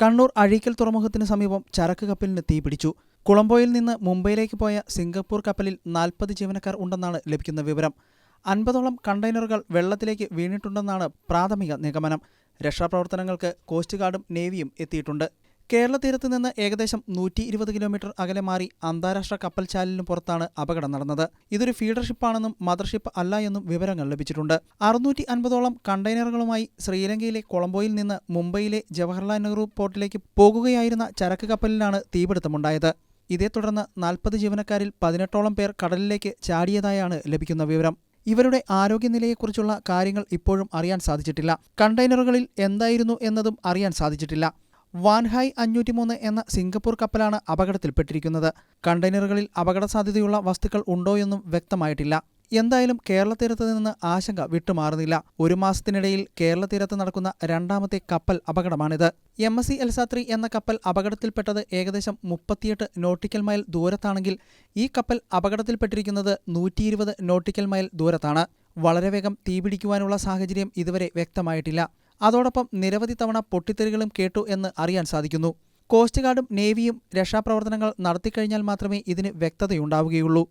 കണ്ണൂർ അഴീക്കൽ തുറമുഖത്തിന് സമീപം ചരക്ക് കപ്പലിന് തീപിടിച്ചു. കൊളംബോയിൽ നിന്ന് മുംബൈയിലേക്ക് പോയ സിംഗപ്പൂർ കപ്പലിൽ 40 ജീവനക്കാർ ഉണ്ടെന്നാണ് ലഭിക്കുന്ന വിവരം. 50ഓളം കണ്ടെയ്നറുകൾ വെള്ളത്തിലേക്ക് വീണിട്ടുണ്ടെന്നാണ് പ്രാഥമിക നിഗമനം. രക്ഷാപ്രവർത്തനങ്ങൾക്ക് കോസ്റ്റ് ഗാർഡും നേവിയും എത്തിയിട്ടുണ്ട്. കേരള തീരത്ത് നിന്ന് ഏകദേശം 120 കിലോമീറ്റർ അകലെ മാറി അന്താരാഷ്ട്ര കപ്പൽ ചാലിനു പുറത്താണ് അപകടം നടന്നത്. ഇതൊരു ഫീഡർ ഷിപ്പാണെന്നും മദർഷിപ്പ് അല്ല എന്നും വിവരങ്ങൾ ലഭിച്ചിട്ടുണ്ട്. 650ഓളം കണ്ടെയ്നറുകളുമായി ശ്രീലങ്കയിലെ കൊളംബോയിൽ നിന്ന് മുംബൈയിലെ ജവഹർലാൽ നെഹ്റു പോർട്ടിലേക്ക് പോകുകയായിരുന്ന ചരക്ക് കപ്പലിലാണ് തീപിടുത്തമുണ്ടായത്. ഇതേ തുടർന്ന് 40 ജീവനക്കാരിൽ 18ഓളം പേർ കടലിലേക്ക് ചാടിയതായാണ് ലഭിക്കുന്ന വിവരം. ഇവരുടെ ആരോഗ്യനിലയെക്കുറിച്ചുള്ള കാര്യങ്ങൾ ഇപ്പോഴും അറിയാൻ സാധിച്ചിട്ടില്ല. കണ്ടെയ്നറുകളിൽ എന്തായിരുന്നു എന്നതും അറിയാൻ സാധിച്ചിട്ടില്ല. വാൻഹായ് 503 എന്ന സിംഗപ്പൂർ കപ്പലാണ് അപകടത്തിൽപ്പെട്ടിരിക്കുന്നത്. കണ്ടെയ്നറുകളിൽ അപകട സാധ്യതയുള്ള വസ്തുക്കൾ ഉണ്ടോയെന്നും വ്യക്തമായിട്ടില്ല. എന്തായാലും കേരള തീരത്ത് നിന്ന് ആശങ്ക വിട്ടുമാറുന്നില്ല. ഒരു മാസത്തിനിടയിൽ കേരള തീരത്ത് നടക്കുന്ന രണ്ടാമത്തെ കപ്പൽ അപകടമാണിത്. MSC എൽസാത്രി എന്ന കപ്പൽ അപകടത്തിൽപ്പെട്ടത് ഏകദേശം 38 നോട്ടിക്കൽ മൈൽ ദൂരത്താണെങ്കിൽ ഈ കപ്പൽ അപകടത്തിൽപ്പെട്ടിരിക്കുന്നത് 120 നോട്ടിക്കൽ മൈൽ ദൂരത്താണ്. വളരെ വേഗം തീപിടിക്കുവാനുള്ള സാഹചര്യം ഇതുവരെ വ്യക്തമായിട്ടില്ല. അതോടൊപ്പം നിരവധി തവണ പൊട്ടിത്തെറികളും കേട്ടു എന്ന് അറിയാൻ സാധിക്കുന്നു. കോസ്റ്റ് ഗാർഡും നേവിയും രക്ഷാപ്രവർത്തനങ്ങൾ നടത്തിക്കഴിഞ്ഞാൽ മാത്രമേ ഇതിന് വ്യക്തതയുണ്ടാവുകയുള്ളൂ.